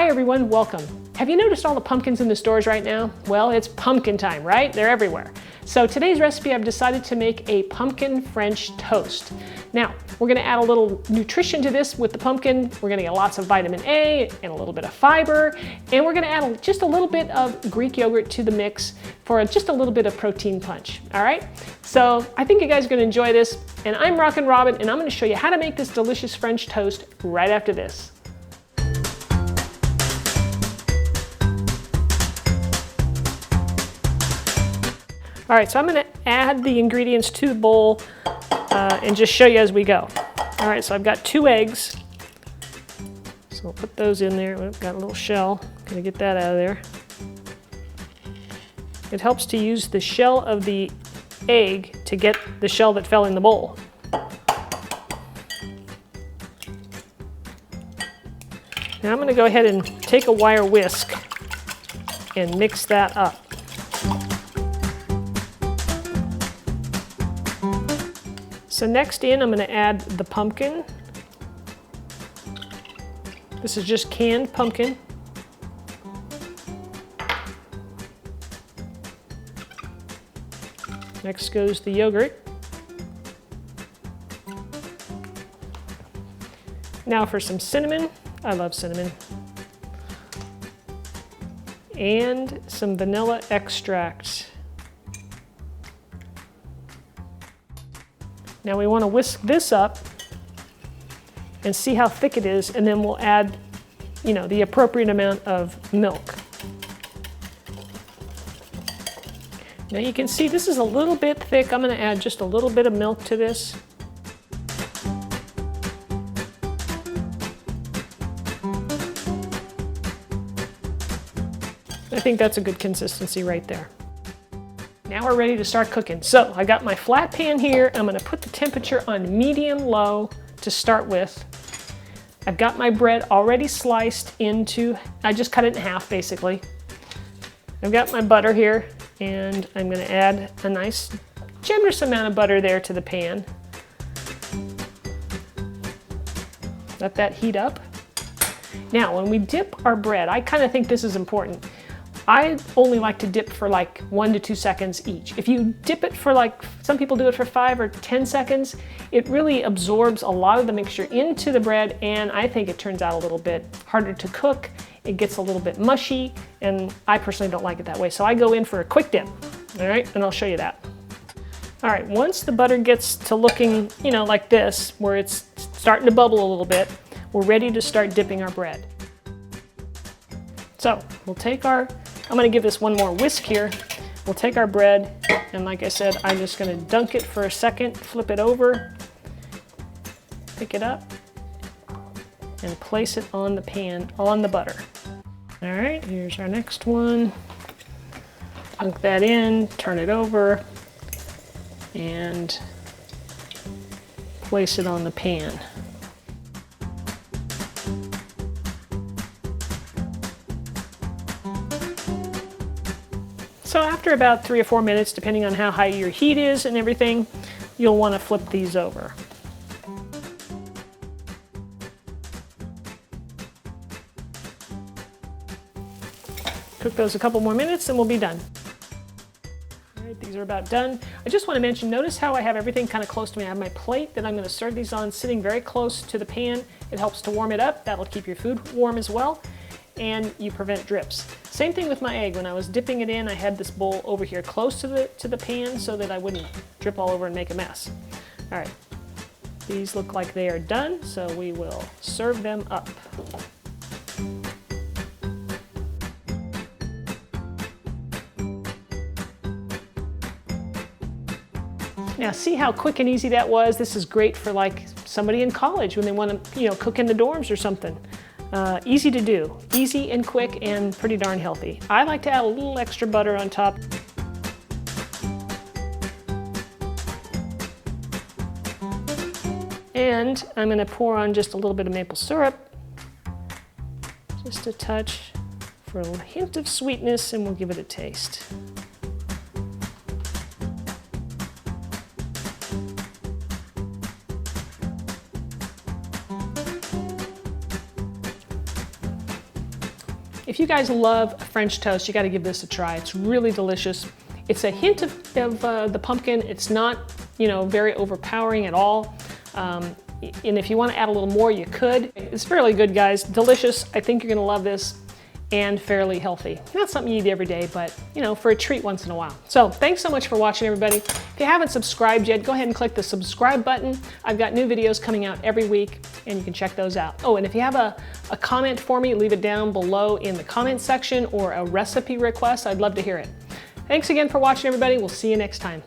Hi everyone, welcome. Have you noticed all the pumpkins in the stores right now? Well, it's pumpkin time, right? They're everywhere. So today's recipe, I've decided to make a pumpkin French toast. Now, we're gonna add a little nutrition to this with the pumpkin. We're gonna get lots of vitamin A and a little bit of fiber, and we're gonna add just a little bit of Greek yogurt to the mix for just a little bit of protein punch, all right? So I think you guys are gonna enjoy this, and I'm Rockin' Robin, and I'm gonna show you how to make this delicious French toast right after this. All right, so I'm gonna add the ingredients to the bowl and just show you as we go. All right, so I've got 2 eggs. So I'll put those in there. We've got a little shell. Gonna get that out of there. It helps to use the shell of the egg to get the shell that fell in the bowl. Now I'm gonna go ahead and take a wire whisk and mix that up. So next in, I'm going to add the pumpkin. This is just canned pumpkin. Next goes the yogurt. Now for some cinnamon. I love cinnamon. And some vanilla extract. Now we want to whisk this up and see how thick it is, and then we'll add, the appropriate amount of milk. Now you can see this is a little bit thick. I'm going to add just a little bit of milk to this. I think that's a good consistency right there. Now we're ready to start cooking. So I got my flat pan here. I'm gonna put the temperature on medium-low to start with. I've got my bread already sliced into, I just cut it in half basically. I've got my butter here, and I'm gonna add a nice, generous amount of butter there to the pan. Let that heat up. Now when we dip our bread, I kind of think this is important. I only like to dip for like 1 to 2 seconds each. If you dip it for some people do it for 5 or 10 seconds, it really absorbs a lot of the mixture into the bread, and I think it turns out a little bit harder to cook. It gets a little bit mushy, and I personally don't like it that way. So I go in for a quick dip, all right? And I'll show you that. All right, once the butter gets to looking, like this, where it's starting to bubble a little bit, we're ready to start dipping our bread. So we'll take I'm gonna give this one more whisk here. We'll take our bread, and like I said, I'm just gonna dunk it for a second, flip it over, pick it up, and place it on the pan, on the butter. All right, here's our next one. Dunk that in, turn it over, and place it on the pan. So after about 3 or 4 minutes, depending on how high your heat is and everything, you'll want to flip these over. Cook those a couple more minutes and we'll be done. All right, these are about done. I just want to mention, notice how I have everything kind of close to me. I have my plate that I'm going to serve these on sitting very close to the pan. It helps to warm it up. That'll keep your food warm as well, and you prevent drips. Same thing with my egg. When I was dipping it in, I had this bowl over here close to the pan so that I wouldn't drip all over and make a mess. All right, these look like they are done, so we will serve them up. Now see how quick and easy that was? This is great for somebody in college when they want to, cook in the dorms or something. Easy to do, easy and quick and pretty darn healthy. I like to add a little extra butter on top. And I'm going to pour on just a little bit of maple syrup, just a touch for a hint of sweetness, and we'll give it a taste. if you guys love French toast, you got to give this a try. It's really delicious. It's a hint of the pumpkin. It's not, you know, very overpowering at all. And if you want to add a little more, you could. It's fairly good, guys. Delicious. I think you're going to love this, and fairly healthy. Not something you eat every day, but, you know, for a treat once in a while. So thanks so much for watching, everybody. If you haven't subscribed yet, go ahead and click the subscribe button. I've got new videos coming out every week, and you can check those out. Oh, and if you have a comment for me, leave it down below in the comment section, or a recipe request. I'd love to hear it. Thanks again for watching, everybody. We'll see you next time.